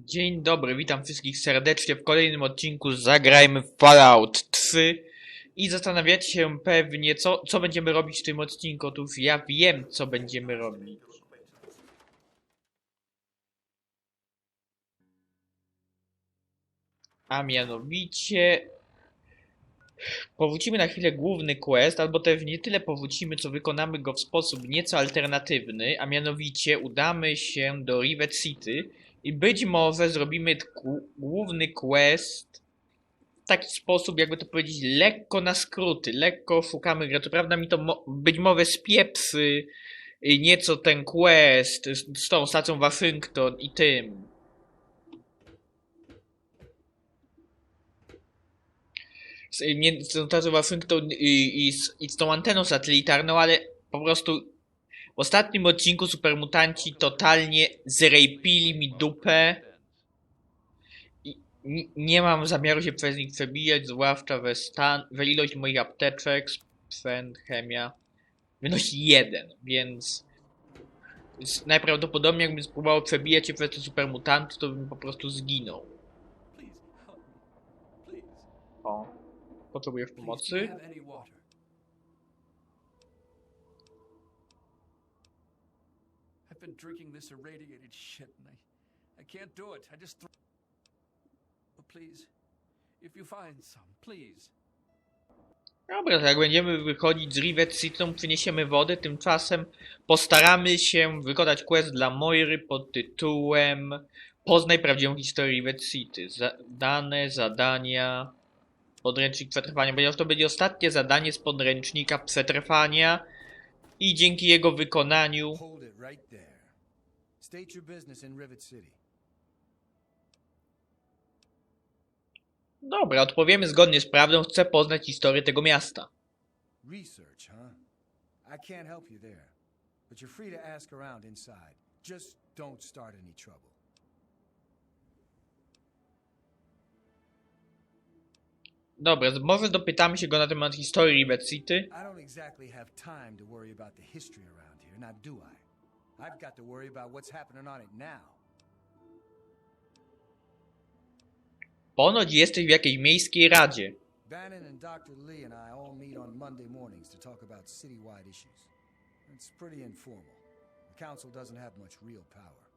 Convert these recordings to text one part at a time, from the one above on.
Dzień dobry, witam wszystkich serdecznie w kolejnym odcinku Zagrajmy w Fallout 3 i zastanawiacie się pewnie, co będziemy robić w tym odcinku. Otóż ja wiem, co będziemy robić. A mianowicie powrócimy na chwilę główny quest, albo też nie tyle powrócimy, co wykonamy go w sposób nieco alternatywny, a mianowicie udamy się do Rivet City i być może zrobimy główny quest w taki sposób, jakby to powiedzieć, lekko na skróty, lekko szukamy gry. To prawda mi to być może spieprzy nieco ten quest z tą stacją Waszyngton i tym. Z tą stacją Waszyngton i z tą anteną satelitarną, ale po prostu w ostatnim odcinku supermutanci totalnie zrejpili mi dupę. Nie mam zamiaru się przez nich przebijać, zwłaszcza we ilość moich apteczek, sprzęt, chemia wynosi 1, więc najprawdopodobniej jakbym spróbował przebijać się przez te supermutanty, to bym po prostu zginął. O, potrzebujesz pomocy? I've been drinking this irradiated shit and I can't do it. I just but please, if you find some, please. Dobra, to jak będziemy wychodzić z Rivet City, to przyniesiemy wodę. Tymczasem postaramy się wykonać quest dla Moiry pod tytułem Poznaj prawdziwą historię Rivet City. Dane, zadania, podręcznik przetrwania. Ponieważ to będzie ostatnie zadanie z podręcznika przetrwania i dzięki jego wykonaniu dobra, odpowiemy zgodnie z prawdą. Chcę poznać historię tego miasta. Research, huh? I can't help you there. But you're free to ask around inside. Just don't start any trouble. Dobra, może dopytamy się go na temat historii Rivet City. I don't exactly have time to worry about the history around here, now do I? I've got to worry about what's happening on it now. Ponoć jesteś w jakiejś miejskiej radzie. Bannon and Dr. Lee and I all meet on Monday mornings to talk about citywide issues. It's pretty informal. The council doesn't have much real power.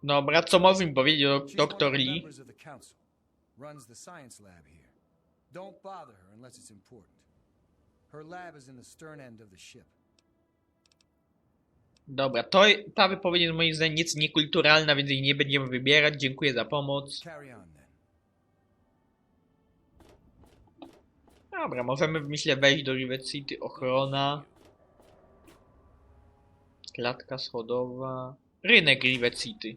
Dobra, co może mi powiedzieć Dr. Lee? Runs the science lab here. Don't bother her unless it's important. Her lab is in the stern end of the ship. Dobra, ta wypowiedź jest moim zdaniem nieco niekulturalna, więc jej nie będziemy wybierać. Dziękuję za pomoc. Dobra, możemy myślę wejść do Rivet City. Ochrona. Klatka schodowa. Rynek Rivet City.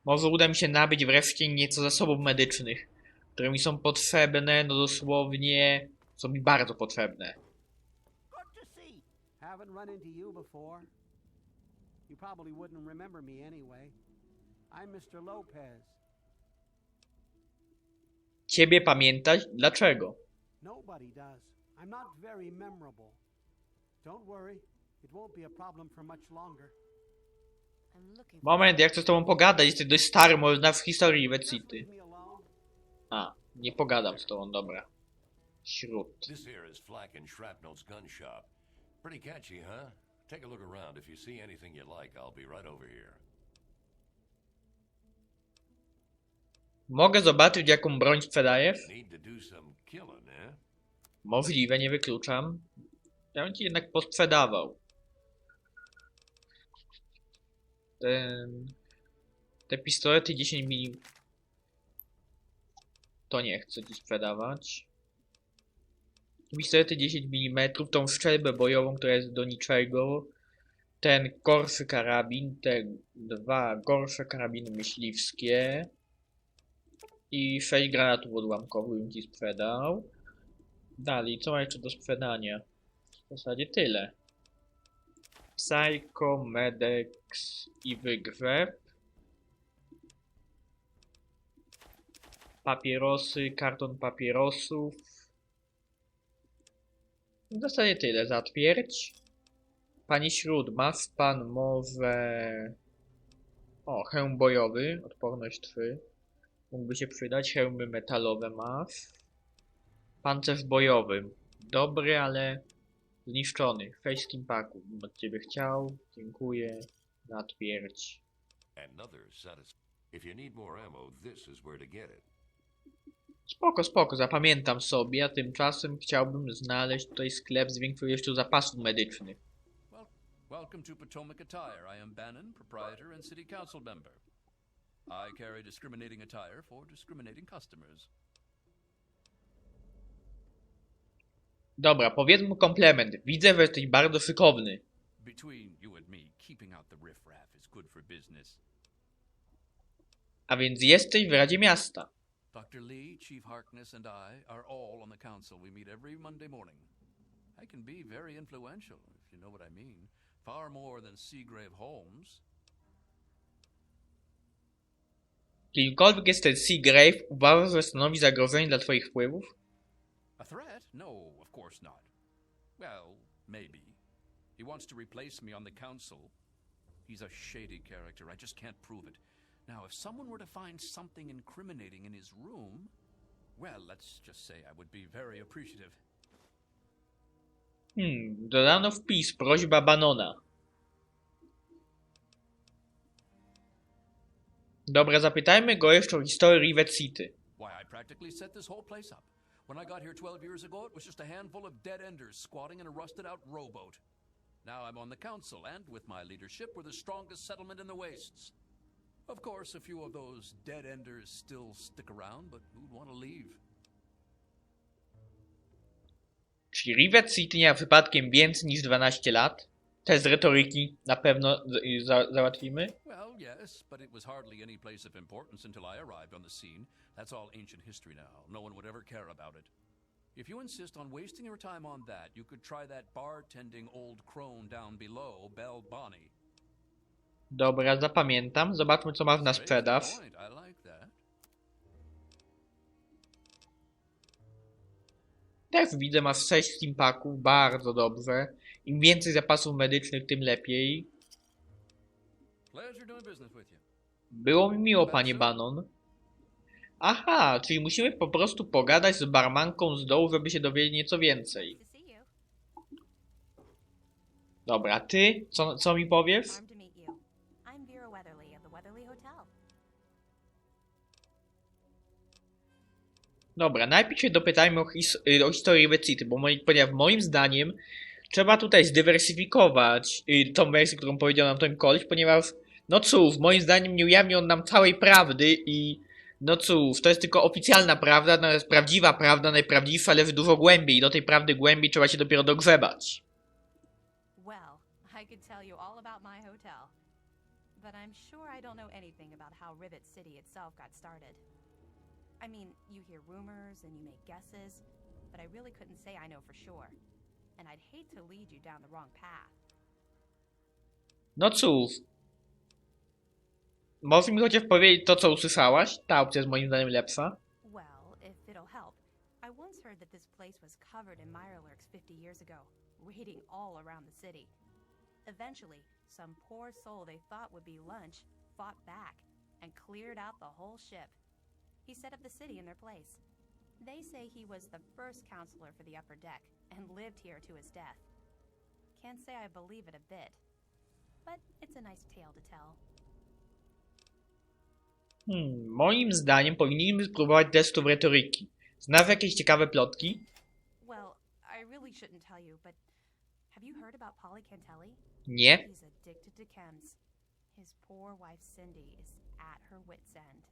Może uda mi się nabyć wreszcie nieco zasobów medycznych, które mi są potrzebne, no dosłownie są mi bardzo potrzebne. You probably wouldn't remember me anyway. I'm Mr. Lopez. Ciebie pamiętać? Dlaczego? Nobody does. I'm not very memorable. Don't worry. It won't be a problem for much longer. Moment, ja chcę z tobą pogadać. Jesteś dość stary, może znasz w historii Rivet City. A, nie pogadam z tobą, dobra. Śród. This here is Flak and Shrapnel's gun shop. Pretty catchy, huh? Take a look around. If you see anything you like, I'll be right over here. Mogę zobaczyć, jaką broń sprzedajesz? Need to do some killing, eh? Możliwe, nie wykluczam. Ja bym ci jednak posprzedawał. Te pistolety 10 mm. To nie chcę ci sprzedawać. Pistolety 10 mm, tą strzelbę bojową, która jest do niczego. Ten gorszy karabin, te dwa gorsze karabiny myśliwskie. I 6 granatów odłamkowych bym ci sprzedał. Dalej, co ma jeszcze do sprzedania? W zasadzie tyle. Psycho, Medex i wygrzeb. Papierosy, karton papierosów. W zasadzie tyle. Zatwierdź. Panie Śród, masz pan może O, hełm bojowy, odporność 3. Mógłby się przydać. Hełmy metalowe masz. Pancerz bojowy. Dobry, ale zniszczony. 6 steampaków bym od ciebie chciał. Dziękuję. Na twierć. If you need more ammo, this is where to get it. Spoko, spoko, zapamiętam sobie, a tymczasem chciałbym znaleźć tutaj sklep z większą ilością zapasów medycznych. Welcome to Potomac Attire. I am Bannon, proprietor and city council member. I carry discriminating attire for discriminating customers. Dobra, powiedz mu komplement. Widzę, że jesteś bardzo szykowny. Between you and me, keeping out the riffraff is good for business. A więc jesteś w Radzie Miasta. Dr. Lee, Chief Harkness, and I are all on the council. We meet every Monday morning. I can be very influential, if you know what I mean. Far more than Seagrave Holmes. Kimkolwiek jest ten Seagrave, uważasz, że stanowi zagrożenie dla twoich wpływów? A threat? No, of course not. Well, maybe. He wants to replace me on the council. He's a shady character. I just can't prove it. Now, if someone were to find something incriminating in his room, well, let's just say I would be very appreciative. Dodano wpis, prośba Bannona. Dobra, zapytajmy go jeszcze o historię Rivet City. Why, I practically set this whole place up. When I got here 12 years ago, it was just a handful of dead-enders squatting in a rusted-out rowboat. Now I'm on the council, and with my leadership, we're the strongest settlement in the wastes. Of course, a few of those dead-enders still stick around, but who'd want to leave? Czyli Rivet City nie ma przypadkiem więcej niż 12 lat? Test retoryki na pewno załatwimy. Well, yes, but it was hardly any place of importance until I arrived on the scene. That's all ancient history now. No one would ever care about it. If you insist on wasting your time on that, you could try that bartending old crone down below, Belle Bonnie. Dobra, zapamiętam. Zobaczmy, co masz na sprzedaż. Też widzę, masz 6 steampaków. Bardzo dobrze. Im więcej zapasów medycznych, tym lepiej. Było mi miło, panie Bannon. Aha, czyli musimy po prostu pogadać z barmanką z dołu, żeby się dowiedzieć nieco więcej. Dobra, ty? Co mi powiesz? Dobra, najpierw się dopytajmy o historię Rivet City, ponieważ moim zdaniem trzeba tutaj zdywersyfikować tą wersję, którą powiedział nam ten koleś, ponieważ, no cóż, moim zdaniem nie ujawni on nam całej prawdy i no cóż, to jest tylko oficjalna prawda, natomiast prawdziwa prawda, najprawdziwsza, leży dużo głębiej i do tej prawdy głębiej trzeba się dopiero dogrzebać. Well, I could tell you all about my hotel, but I'm sure I don't know anything about how Rivet City itself got started. I mean, you hear rumors and you make guesses, but I really couldn't say I know for sure. And I'd hate to lead you down the wrong path. No cóż. Możesz mi chociaż powiedzieć to, co usłyszałaś? Ta opcja jest moim zdaniem lepsza. Well, if it'll help, I once heard that this place was covered in mirelurks 50 years ago, raiding all around the city. Eventually, some poor soul they thought would be lunch fought back and cleared out the whole ship. He set up the city in their place. They say he was the first counselor for the upper deck and lived here to his death. Can't say I believe it a bit, but it's a nice tale to tell. Moim zdaniem powinniśmy spróbować testów retoryki. Znasz jakieś ciekawe plotki? Well, I really shouldn't tell you, but have you heard about Polly Cantelli? Nie. He's addicted to chems. His poor wife Cindy is at her wit's end.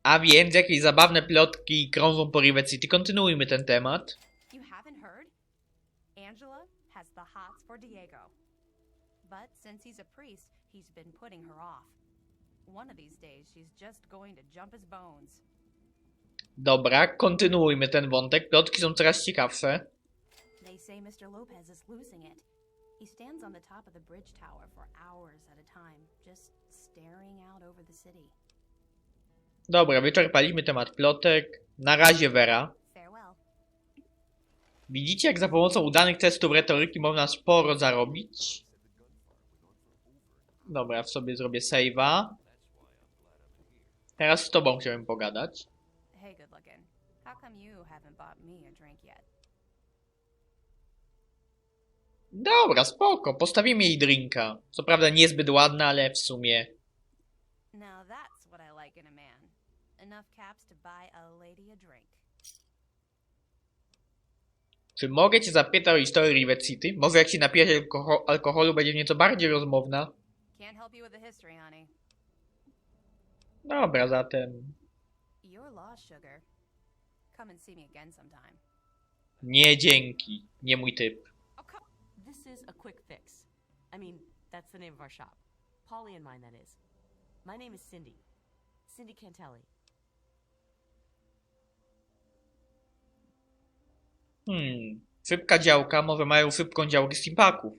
A więc jakieś zabawne plotki krążą po Rivet City. Kontynuujmy ten temat. You haven't heard? Angela has the hots for Diego. But since he's a priest, he's been putting her off. One of these days, she's just going to jump his bones. Dobra, kontynuujmy ten wątek. Plotki są coraz ciekawsze. They say Mr. Lopez is losing it. He stands on the top of the bridge tower for hours at a time, just staring out over the city. Dobra, wyczerpaliśmy temat plotek. Na razie, Vera. Farewell. Widzicie, jak za pomocą udanych testów retoryki można sporo zarobić? Dobra, w sobie zrobię save'a. Teraz z tobą chciałem pogadać. Hey, good looking. How come you haven't bought me a drink yet? Dobra, spoko. Postawimy jej drinka. Co prawda niezbyt ładna, ale w sumie... Now that's what I like in a man. Enough caps to buy a lady a drink. Czy mogę cię zapytać o historię Rivet City? Może jak się napijesz alkoholu, będzie nieco bardziej rozmowna? Can't help you with the history, honey. Dobra, zatem... You're lost, sugar. Come and see me again sometime. Nie, dzięki. Nie mój typ. Oh, come. This is a quick fix. I mean, that's the name of our shop. Polly and mine, that is. My name is Cindy. Cindy Cantelli. Szybka działka. Może mają szybką działkę steampaków.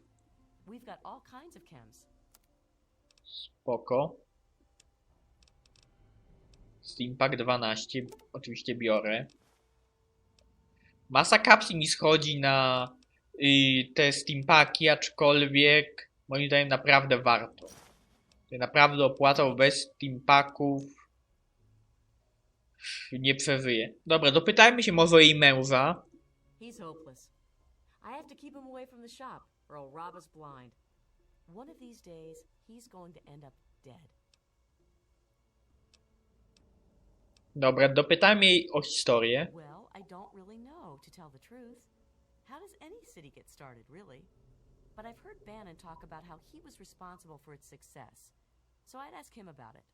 We've got all kinds of chems. Spoko. Steampack 12. Oczywiście biorę. Masa kapsli mi schodzi na te steampaki, aczkolwiek moim zdaniem naprawdę warto. Naprawdę opłacał bez steampaków. Nie przeżyje. Dobra, dopytajmy się może o jej męża. He's hopeless. I have to keep him away from the shop, or he'll rob us blind. One of these days, he's going to end up dead. Dobra, dopytajmy jej o historię. Well, I don't really know, to tell the truth. How does any city get started, really? But I've heard Bannon talk about how he was responsible for its success. So I'd ask him about it.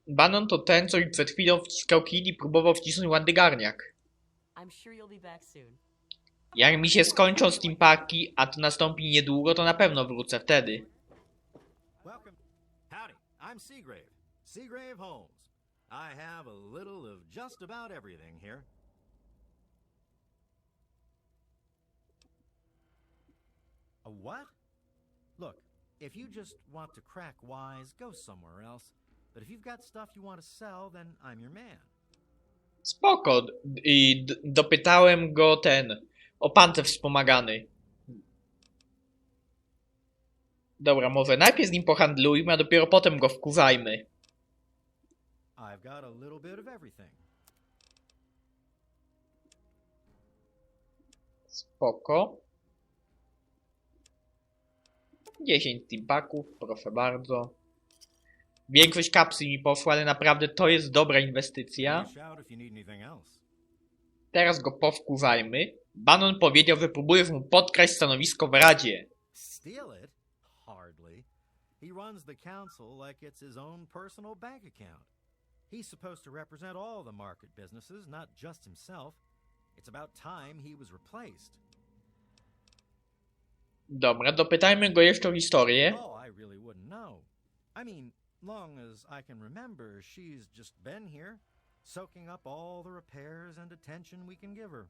Bannon to ten, co mi przed chwilą wciskał kij i próbował wcisnąć ładygarniak. I'm sure you'll be back soon. Jak mi się skończą steampaki, a to nastąpi niedługo, to na pewno wrócę wtedy. Welcome. Howdy, I'm Seagrave. Seagrave Holmes. I have a little of just about everything here. A what? Look, if you just want to crack wise, go somewhere else. But if you've got stuff you want to sell, then I'm your man. Spoko. I dopytałem go o pancerz wspomagany. Dobra, może najpierw z nim pohandlujmy, a dopiero potem go wkurzajmy. I've got a little bit of everything. Spoko. 10 steampaków, proszę bardzo. Większość kapsli mi poszła, ale naprawdę to jest dobra inwestycja. Give me a shout if you need anything else. Teraz go powkurzajmy. Bannon powiedział, że próbujesz mu podkraść stanowisko w Radzie. Steal it? Hardly. He runs the council like it's his own personal bank account. He's supposed to represent all the market businesses, not just himself. It's about time he was replaced. Dobra, dopytajmy go jeszcze o historię. Oh, I really wouldn't know. I mean, long as I can remember, she's just been here, soaking up all the repairs and attention we can give her.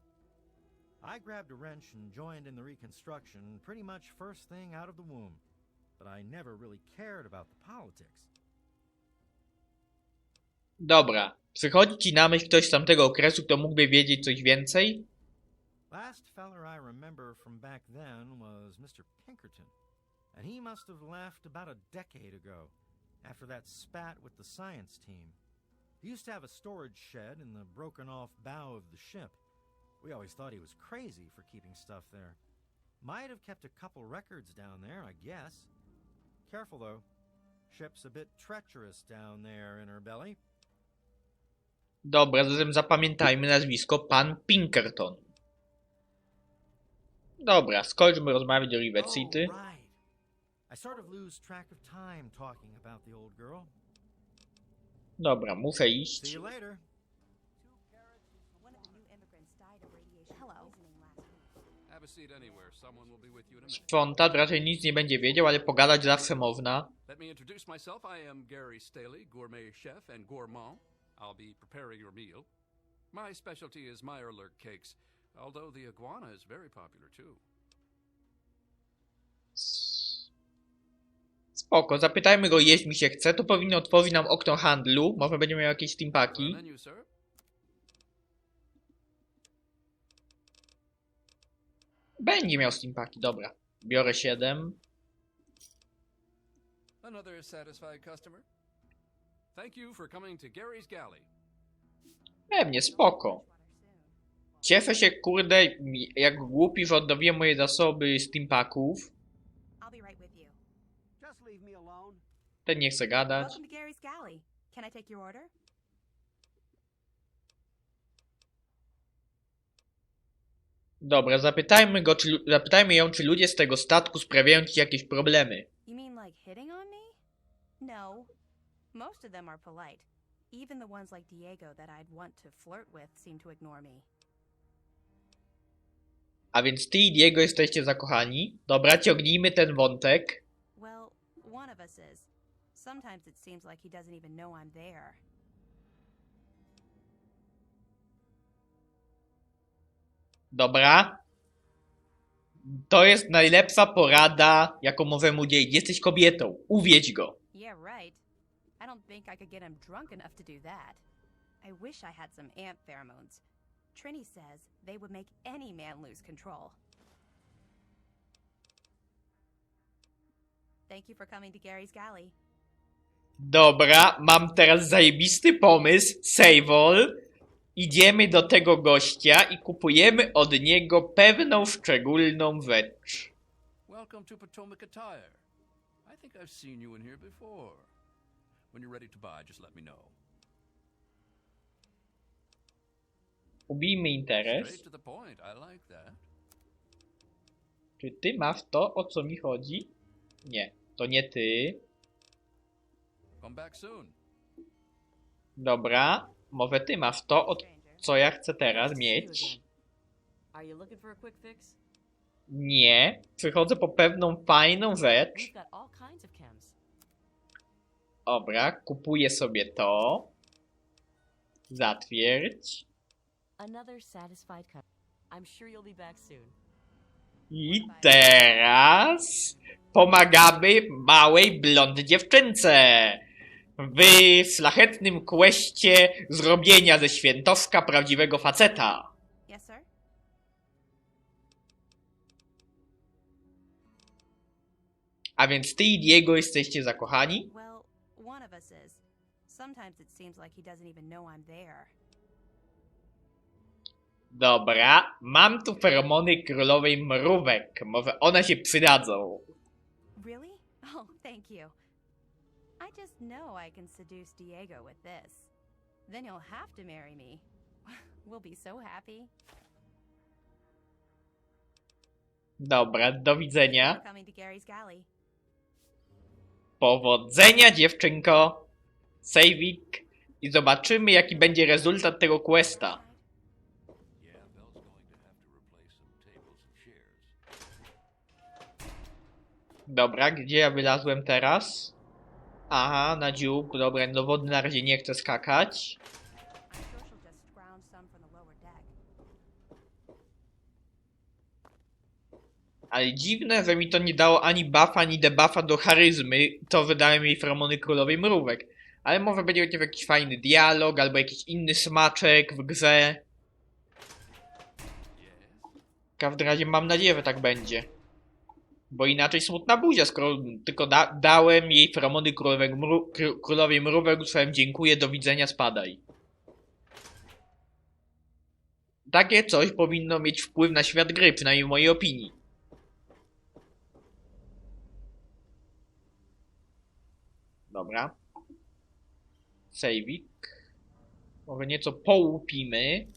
I grabbed a wrench and joined in the reconstruction pretty much first thing out of the womb, but I never really cared about the politics. Dobra, przychodzi ci na myśl ktoś z tamtego okresu, kto mógłby wiedzieć coś więcej? Last feller I remember from back then was Mr. Pinkerton, and he must have left about a decade ago, after that spat with the science team. He used to have a storage shed in the broken-off bow of the ship. We always thought he was crazy for keeping stuff there. Might have kept a couple records down there, I guess. Careful, though. Ship's a bit treacherous down there in her belly. Dobra, zatem zapamiętajmy nazwisko pan Pinkerton. Dobra, skończmy rozmawiać o Rivet City. Oh, right. I sort of lose track of time talking about the old girl. Dobra, muszę See iść. you later. One of the new immigrants died of radiation poisoning last week. Have a seat anywhere. Someone will be with you in a minute. Sprzątacz raczej nic nie będzie wiedział, ale pogadać zawsze można. Let me introduce myself. I am Gary Staley, gourmet chef and gourmand. I'll be preparing your meal. My specialty is Meyerlurk cakes, although the iguana is very popular too. Spoko, zapytajmy go, jeśli mi się chce, to powinno otworzyć nam okno handlu. Może będzie miał jakieś For a steampaki. menu, sir? Będzie miał steampaki, dobra. Biorę 7. Another satisfied customer? Thank you for coming to Gary's Galley. Pewnie, spoko. Cieszę się, kurde, jak głupi, że odnowiłem moje zasoby steampaków. I'll be right with you. Just leave me alone. Ten nie chce gadać. Welcome to Gary's Galley. Can I take your order? Dobra, zapytajmy ją, czy ludzie z tego statku sprawiają ci jakieś problemy. You mean like hitting on me? No. Most of them are polite. Even the ones like Diego that I'd want to flirt with seem to ignore me. A więc ty i Diego jesteście zakochani? Dobra, ciągnijmy ten wątek. Well, one of us is. Sometimes it seems like he doesn't even know I'm there. Dobra. To jest najlepsza porada, jaką możemy udzielić. Jesteś kobietą. Uwiedź go. Yeah, right. I don't think I could get him drunk enough to do that. I wish I had some ant pheromones. Trini says they would make any man lose control. Thank you for coming to Gary's Galley. Dobra, mam teraz zajebisty pomysł. Save all. Idziemy do tego gościa i kupujemy od niego pewną szczególną rzecz. Welcome to Potomac Attire. I think I've seen you in here before. When you're ready to buy, just let me know. Ubijmy interes. Straight to the point. I like that. Czy ty masz to, o co mi chodzi? Nie, to nie ty. Come back soon. Dobra, może ty masz to, o co ja chcę teraz mieć. Are you looking for a quick fix? Nie, przychodzę po pewną fajną rzecz. We've got all kinds of chems. Dobra, kupuję sobie to. Zatwierdź. Another satisfied customer. I'm sure you'll be back soon. I teraz pomagamy małej blond dziewczynce w szlachetnym questie zrobienia ze świętoszka prawdziwego faceta. Yes, sir? A więc ty i Diego jesteście zakochani? Well, one of us is. Sometimes it seems like he doesn't even know I'm there. Dobra, mam tu feromony królowej mrówek. Może one się przydadzą. Really? Oh, thank you. I just know I can seduce Diego with this. Then you'll have to marry me. We'll be so happy. Dobra, do widzenia. For coming to Gary's Galley. Powodzenia, dziewczynko. Sejwik. I zobaczymy, jaki będzie rezultat tego questa. Yeah, Belle's going to have to replace some tables and chairs. Dobra, gdzie ja wylazłem teraz? Aha, na dziób. Dobra, do wody na razie nie chcę skakać. I'm sure she'll just scrounge some from the lower deck. Ale dziwne, że mi to nie dało ani buffa, ani debuffa do charyzmy. To wydałem jej feromony królowej mrówek. Ale może będzie jakiś fajny dialog, albo jakiś inny smaczek w grze. W każdym razie mam nadzieję, że tak będzie. Bo inaczej smutna buzia, skoro tylko dałem jej feromony królowej mrówek, usłyszałem dziękuję, do widzenia, spadaj. Takie coś powinno mieć wpływ na świat gry, przynajmniej w mojej opinii. Dobra. Sejwik. Może nieco połupimy.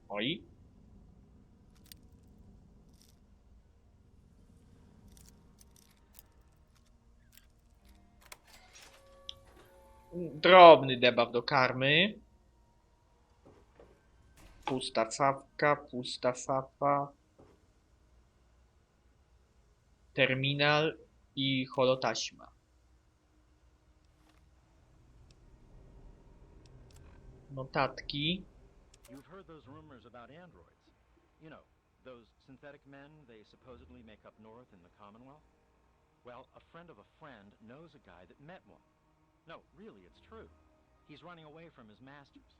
Oj. Drobny debuff do karmy. Pusta szafka, pusta szafa. Terminal i holotaśma. Notatki. You've heard those rumors about androids. You know, those synthetic men they supposedly make up north in the Commonwealth? Well, a friend of a friend knows a guy that met one. No, really, it's true. He's running away from his masters.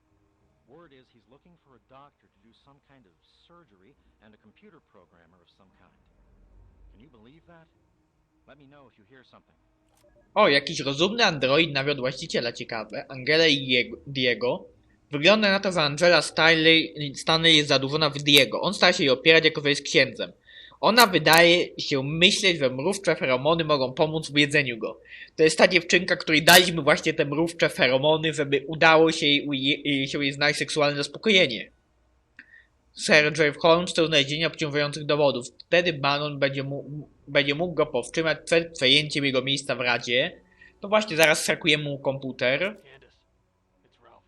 Word is he's looking for a doctor to do some kind of surgery and a computer programmer of some kind. Can you believe that? Let me know if you hear something. O, jakiś rozumny android nawiódł właściciela, ciekawe. Angela i Diego. Wygląda na to, że Angela Stanley jest zadłużona w Diego. On stara się jej opierać, jako że jest księdzem. Ona wydaje się myśleć, że mrówcze feromony mogą pomóc w jedzeniu go. To jest ta dziewczynka, której daliśmy właśnie te mrówcze feromony, żeby udało się jej znaleźć seksualne zaspokojenie. Sir Jeff Holmes chce znalezienia obciążających dowodów. Wtedy Bannon będzie mógł go powstrzymać przed przejęciem jego miejsca w Radzie. To właśnie zaraz skakuje mu komputer. Candace, it's Ralph.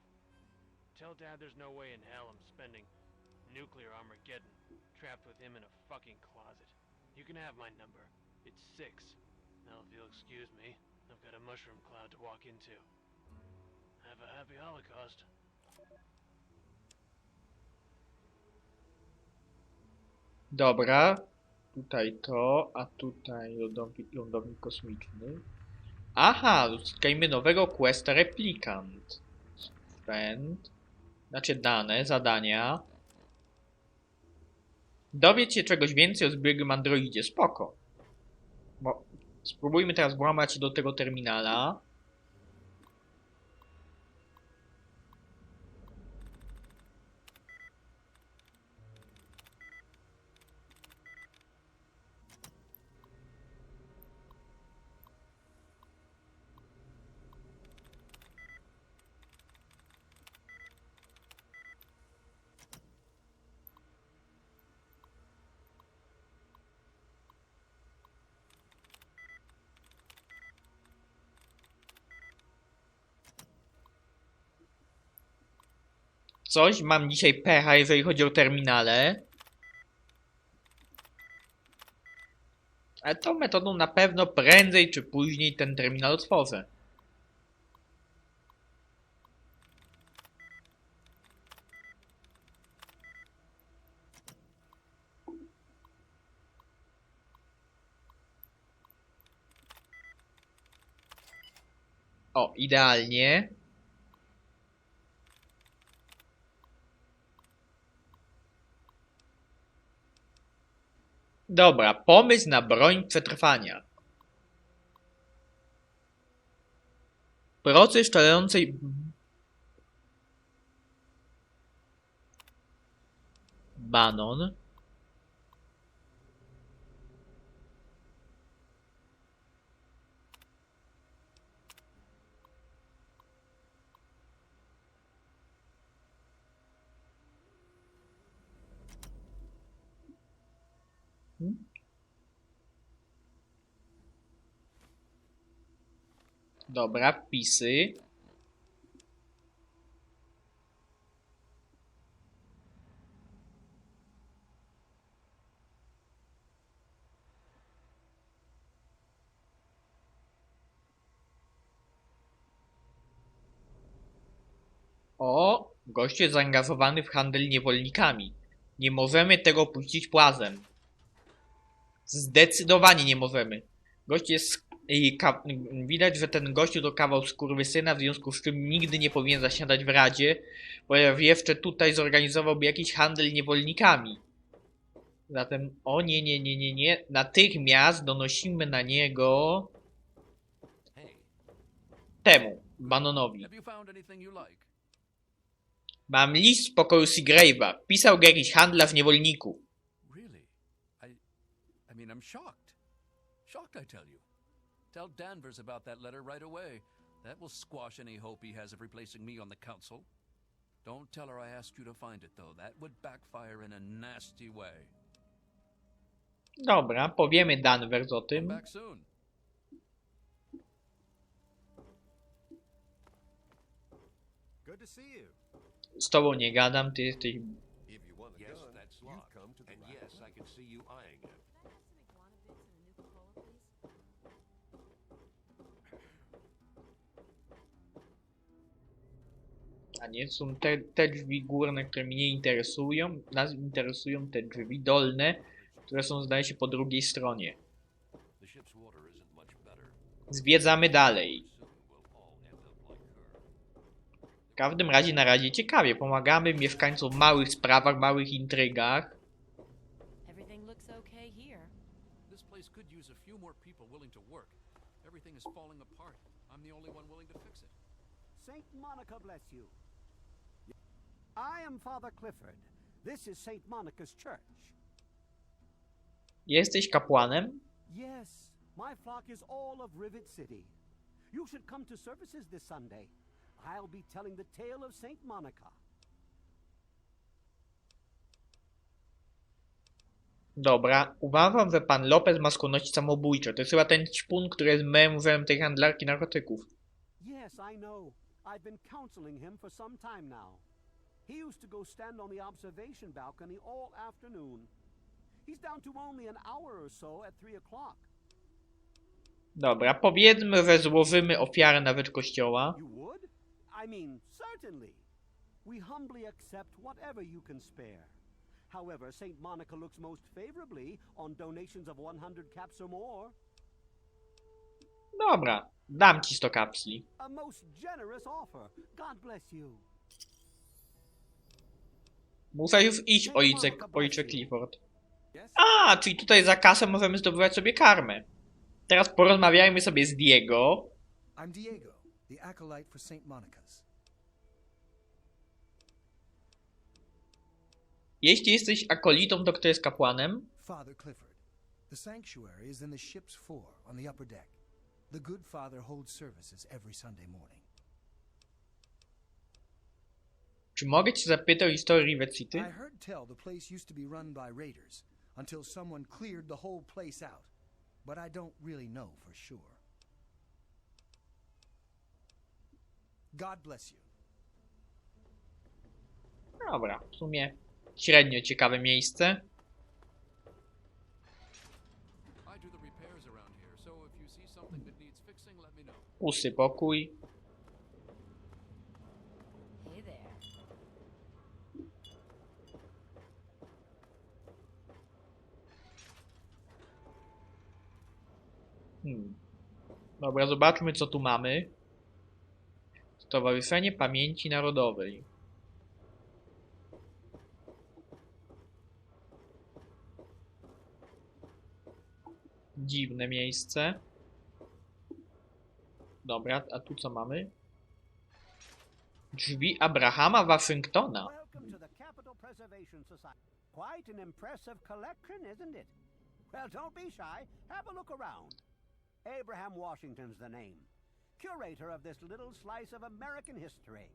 Tell Dad there's no way in hell I'm spending nuclear Armageddon trapped with him in a fucking closet. You can have my number. It's 6. Now if you'll excuse me, I've got a mushroom cloud to walk into. Have a happy Holocaust. Dobra. Tutaj to, a tutaj lądownik kosmiczny. Aha, uzyskajmy nowego questa replikant. Friend. Znaczy dane, zadania. Dowiedz się czegoś więcej o zbiegłym androidzie. Spoko. Bo spróbujmy teraz włamać się do tego terminala. Coś, mam dzisiaj pecha, jeżeli chodzi o terminale. Ale tą metodą na pewno prędzej czy później ten terminal otworzę. O, idealnie. Dobra, pomysł na broń przetrwania. Proces szalejącej... Bannon. Dobra, wpisy. O, gość jest zaangażowany w handel niewolnikami. Nie możemy tego puścić płazem. Zdecydowanie nie możemy. Gość jest... Widać, że ten gościu to kawał skurwysyna, w związku z czym nigdy nie powinien zasiadać w Radzie, bo jeszcze tutaj zorganizowałby jakiś handel niewolnikami. Zatem, o nie. Natychmiast donosimy na niego... temu, Bannonowi. Mam list z pokoju Seagrave'a. Pisał go jakiś handlarz niewolników. Really? I mean, I'm shocked. Shocked, I tell you. Tell Danvers about that letter right away. That will squash any hope he has of replacing me on the council. Don't tell her I asked you to find it, though. That would backfire in a nasty way. Dobra, powiemy Danvers o tym. Back soon. Good to see you. Z tobą nie gadam, ty jesteś... If you want a gun, you've come to the right. And yes, I can see you eyeing it. A nie, są te drzwi górne, które mnie nie interesują. Nas interesują te drzwi dolne, które są, zdaje się, po drugiej stronie. Zwiedzamy dalej. W każdym razie na razie ciekawie. Pomagamy mieszkańcom w małych sprawach, małych intrygach. Everything looks okay here. This place could use a few more people willing to work. Everything is falling apart. I'm the only one willing to fix it. Saint Monica bless you. I am Father Clifford. This is Saint Monica's church. Jesteś kapłanem? Yes, my flock is all of Rivet City. You should come to services this Sunday. I'll be telling the tale of Saint Monica. Dobra, uważam, że pan Lopez ma skłonności samobójcze. To jest chyba ten ćpun, który jest mężem tej handlarki narkotyków. Yes, I know. I've been counseling him for some time now. He used to go stand on the observation balcony all afternoon. He's down to only an hour or so at 3 o'clock. Dobra, powiedzmy, że złożymy ofiarę na rzecz kościoła. You would? I mean, certainly. We humbly accept whatever you can spare. However, Saint Monica looks most favorably on donations of 100 caps or more. Dobra, dam ci 100 kapsli. A most generous offer. God bless you. Muszę już iść, ojcze Clifford. A, czyli tutaj za kasę możemy zdobywać sobie karmę. Teraz porozmawiajmy sobie z Diego. I'm Diego, the acolyte for St. Monica's. Jeśli jesteś akolitą, to kto jest kapłanem? Father Clifford. The sanctuary is in the ship's fore on the upper deck. The good father holds services every Sunday morning. Czy mogę cię zapytać o historię Rivet City? I heard tell the place used to be run by raiders until someone cleared the whole place out. But I don't really know for sure. God bless you. Dobra, w sumie średnio ciekawe miejsce. Pusty pokój. Hey there. Dobra, zobaczmy co tu mamy. Stowarzyszenie Pamięci Narodowej. Dziwne miejsce. Dobra, a tu co mamy? Drzwi Abrahama Waszyngtona. Welcome to the Capital Preservation Society. Quite an impressive collection, isn't it? Well, don't be shy. Have a look around. Abraham Washington's the name. Curator of this little slice of American history.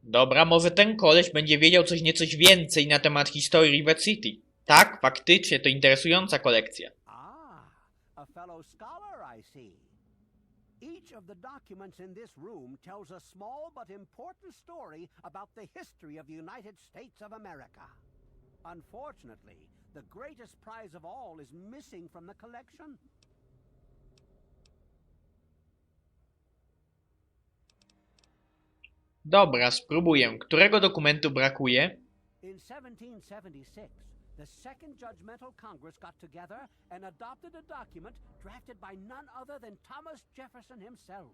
Dobra, może ten koleś będzie wiedział coś więcej na temat historii Rivet City. Tak, faktycznie, to interesująca kolekcja. A fellow scholar, I see. Each of the documents in this room tells a small but important story about the history of the United States of America. Unfortunately, the greatest prize of all is missing from the collection. Dobra, spróbuję. Którego dokumentu brakuje? In 1776, the Second Judgmental Congress got together and adopted a document drafted by none other than Thomas Jefferson himself.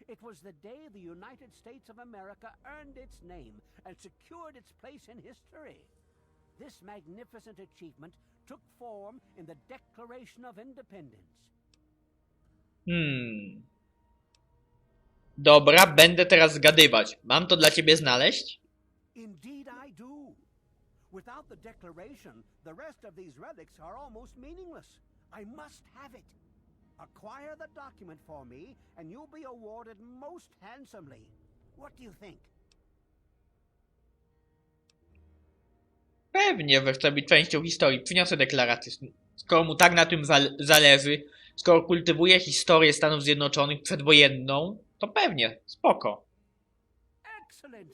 It was the day the United States of America earned its name and secured its place in history. This magnificent achievement took form in the Declaration of Independence. Dobra, będę teraz zgadywać. Mam to dla ciebie znaleźć? Indeed I do. Without the Declaration, the rest of these relics are almost meaningless. I must have it. Acquire the document for me, and you'll be awarded most handsomely. What do you think? Pewnie, że chcę być częścią historii. Przyniosę deklarację. Skoro mu tak na tym zależy, skoro kultywuje historię Stanów Zjednoczonych przedwojenną, to pewnie, spoko. Excellent!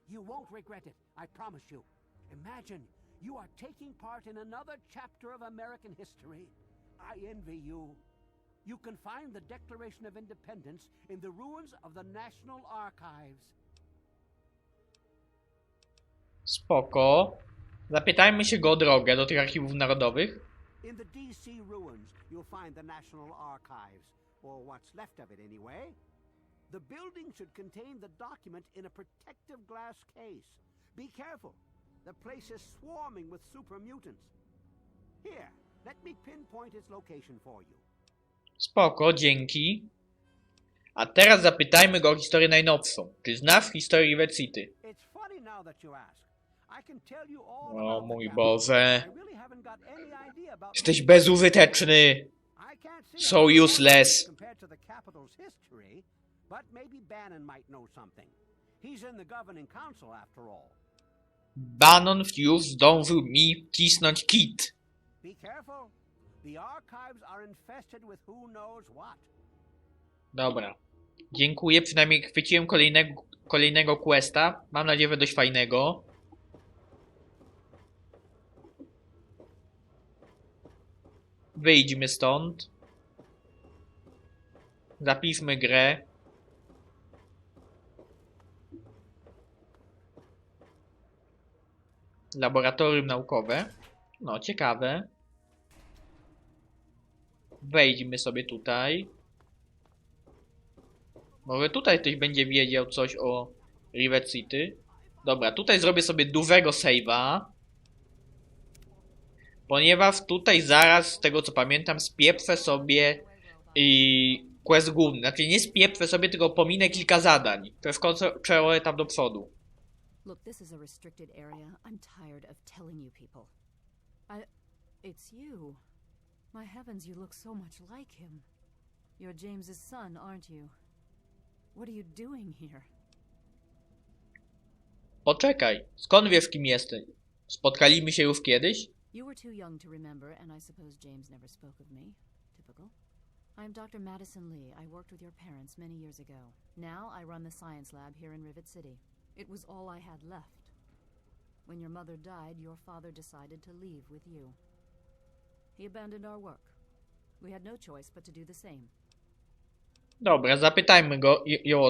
You won't regret it, I promise you. Imagine, you are taking part in another chapter of American history. I envy you. You can find the Declaration of Independence in the ruins of the National Archives. Spoko. Zapytajmy się go o drogę do tych archiwów narodowych. In the DC ruins, you'll find the National Archives, or what's left of it anyway. The building should contain the document in a protective glass case. Be careful. The place is swarming with super mutants. pinpoint its location for you. Spoko, dzięki. A teraz zapytajmy go o historię najnowszą. Czy zna w historii Rivet City? It's funny now that you ask. I can tell you all O about the mój capital. Boże. I really haven't got any idea about Jesteś bezużyteczny. I can't see So how it's useless. compared to the capital's history, but maybe Bannon might know something. He's in the governing council after all. Bannon już zdążył mi wcisnąć kit. Be careful. The archives are infested with who knows what. Dobra. Dziękuję, przynajmniej chwyciłem kolejnego questa. Mam nadzieję, że dość fajnego. Wyjdźmy stąd. Zapiszmy grę. Laboratorium naukowe. No, ciekawe. Wejdźmy sobie tutaj. Może tutaj ktoś będzie wiedział coś o Rivet City. Dobra, tutaj zrobię sobie dużego save'a. Ponieważ tutaj zaraz, z tego co pamiętam, spieprzę sobie quest główny. Znaczy nie spieprzę sobie, tylko pominę kilka zadań. To jest przeroję tam do przodu. Look, this is a restricted area. I'm tired of telling you people. It's you. My heavens, you look so much like him. You're James's son, aren't you? What are you doing here? Poczekaj, skąd wiesz kim jestem? Spotkaliśmy się już kiedyś? You were too young to remember, and I suppose James never spoke of me. Typical. I'm Dr. Madison Lee. I worked with your parents many years ago. Now I run the science lab here in Rivet City. It was all I had left. When your mother died, your father decided to leave with you. He abandoned our work. We had no choice but to do the same. Dobra, zapytajmy go.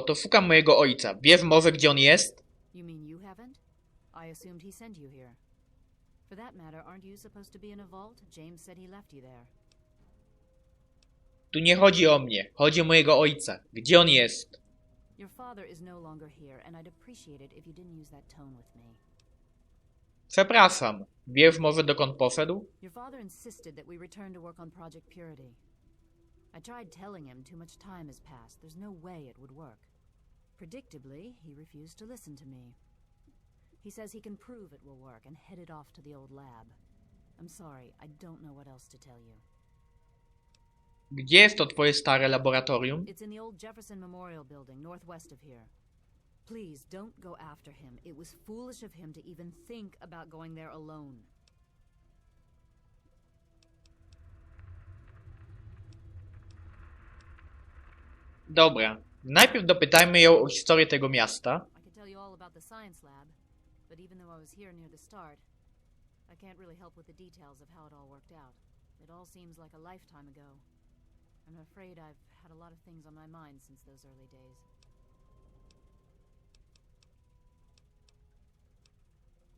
To szukam mojego ojca. Wiesz może gdzie on jest? You mean you haven't? I assumed he sent you here. For that matter, aren't you supposed to be in a vault? James said he left you there. Tu nie chodzi o mnie. Chodzi o mojego ojca. Gdzie on jest? Your father is no longer here, and I'd appreciate it if you didn't use that tone with me. Przepraszam. Wiesz może dokąd poszedł? Your father insisted that we return to work on Project Purity. I tried telling him too much time has passed. There's no way it would work. Predictably, he refused to listen to me. He says he can prove it will work and headed off to the old lab. I'm sorry, I don't know what else to tell you. Gdzie jest to twoje stare laboratorium? It's in the old Jefferson Memorial Building, northwest of here. Please, don't go after him. It was foolish of him to even think about going there alone. Dobra. Najpierw dopytajmy ją o historię tego miasta. I could tell you all about the science lab, but even though I was here near the start, I can't really help with the details of how it all worked out. It all seems like a lifetime ago. I'm afraid I've had a lot of things on my mind since those early days.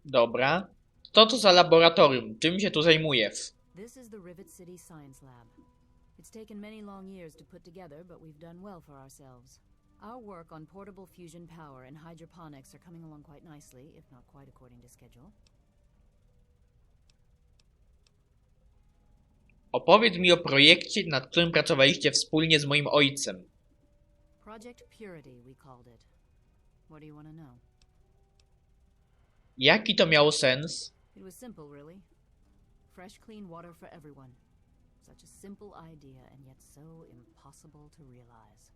Dobra. Co to za laboratorium? Czym się tu zajmujesz? This is the Rivet City Science Lab. It's taken many long years to put together, but we've done well for ourselves. Our work on portable fusion power and hydroponics are coming along quite nicely, if not quite according to schedule. Opowiedz mi o projekcie, nad którym pracowaliście wspólnie z moim ojcem. Project Purity, we called it. What do you want to know? Jaki to miało sens? It was simple, really. Fresh, clean water for everyone. Such a simple idea, and yet so impossible to realize.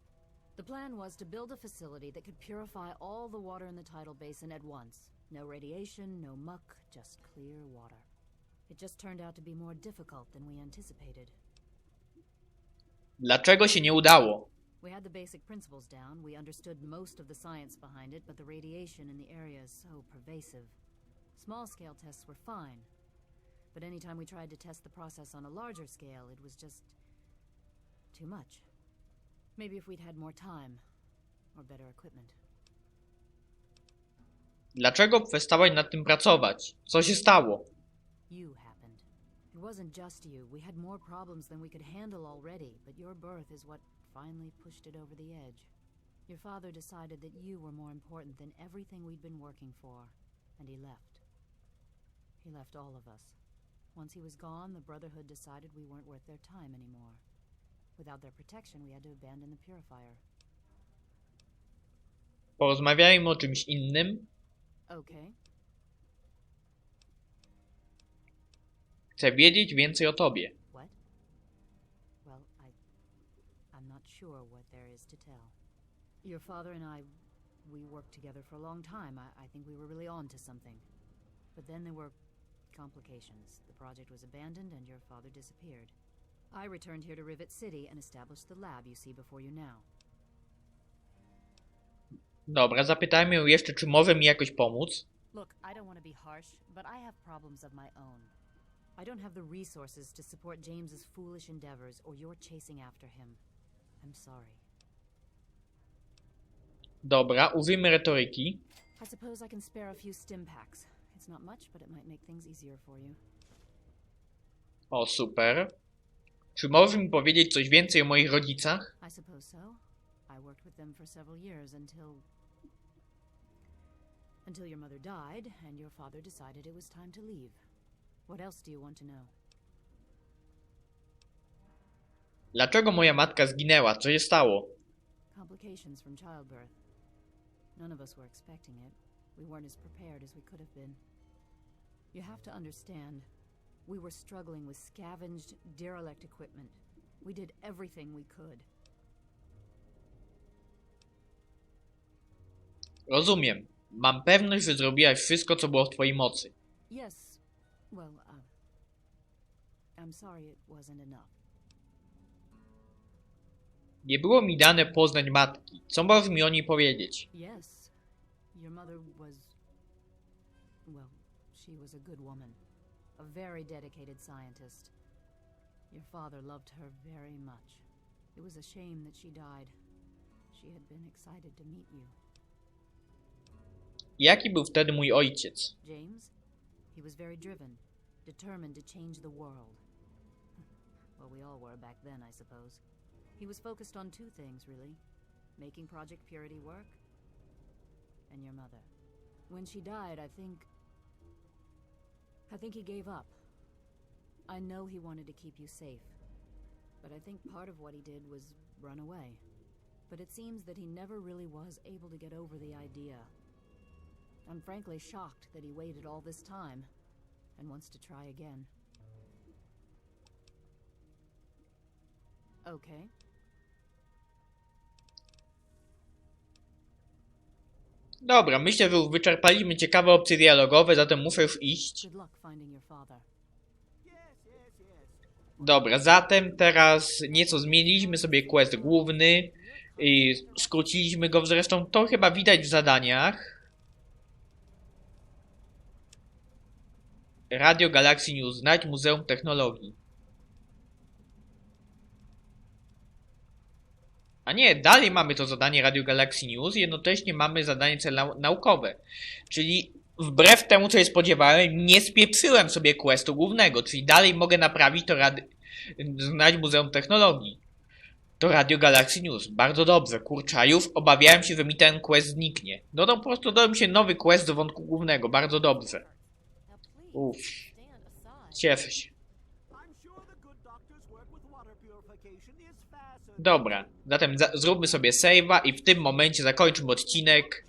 The plan was to build a facility that could purify all the water in the tidal basin at once. No radiation, no muck, just clear water. It just turned out to be more difficult than we anticipated. Dlaczego się nie udało? We had the basic principles down, we understood most of the science behind it, but the radiation in the area is so pervasive. Small-scale tests were fine, but anytime we tried to test the process on a larger scale, it was just too much. Maybe if we'd had more time, or better equipment. Dlaczego przestałaś nad tym pracować? Co się stało? You happened. It wasn't just you. We had more problems than we could handle already, but your birth is what finally pushed it over the edge. Your father decided that you were more important than everything we'd been working for, and he left. He left all of us. Once he was gone, the Brotherhood decided we weren't worth their time anymore. Without their protection, we had to abandon the purifier. Porozmawiajmy o czymś innym. Okay. Chcę wiedzieć więcej o tobie. What? Well, I'm not sure what there is to tell. Your father and we worked together for a long time. I think we were really on to something. But then there were complications. The project was abandoned and your father disappeared. I returned here to Rivet City and established the lab you see before you now. Dobra, zapytajmy ją jeszcze, czy może mi jakoś pomóc. Look, I don't want to be harsh, but I have problems of my own. I don't have the resources to support James's foolish endeavors or your chasing after him. I'm sorry. Dobra, użyjmy retoryki. I suppose I can spare a few stim packs. It's not much, but it might make things easier for you. O, super. Czy możesz mi powiedzieć coś więcej o moich rodzicach? I suppose so. I worked with them for several years until your mother died and your father decided it was time to leave. What else do you want to know? Dlaczego moja matka zginęła? Co się stało? Complications from childbirth. None of us were expecting it. We weren't as prepared as we could have been. You have to understand, we were struggling with scavenged, derelict equipment. We did everything we could. Rozumiem. Mam pewność, że zrobiłaś wszystko, co było w twojej mocy. Yes. Well, I'm sorry it wasn't enough. Nie było mi dane poznać matki. Co możesz mi o niej powiedzieć? Yes. Your mother was... Well, she was a good woman. A very dedicated scientist. Your father loved her very much. It was a shame that she died. She had been excited to meet you. Jaki był wtedy mój ojciec? James? He was very driven. Determined to change the world. Well, we all were back then, I suppose. He was focused on two things, really. Making Project Purity work, and your mother. When she died, I think he gave up. I know he wanted to keep you safe, but I think part of what he did was run away. But it seems that he never really was able to get over the idea. I'm frankly shocked that he waited all this time and wants to try again. Okay. Dobra, myślę, że już wyczerpaliśmy ciekawe opcje dialogowe, zatem muszę już iść. Good luck finding your father. Dobra, zatem teraz nieco zmieniliśmy sobie quest główny i skróciliśmy go, zresztą to chyba widać w zadaniach. Radio Galaxy News, znajdź Muzeum Technologii. A nie, dalej mamy to zadanie Radio Galaxy News i jednocześnie mamy zadanie naukowe. Czyli wbrew temu, co się spodziewałem, nie spieprzyłem sobie questu głównego, czyli dalej mogę naprawić to znajdź Muzeum Technologii. To Radio Galaxy News. Bardzo dobrze, kurczę, już obawiałem się, że mi ten quest zniknie. No to po prostu dodał mi się nowy quest do wątku głównego, bardzo dobrze. Uff. Cieszę się. Dobra, zatem zróbmy sobie save'a i w tym momencie zakończymy odcinek.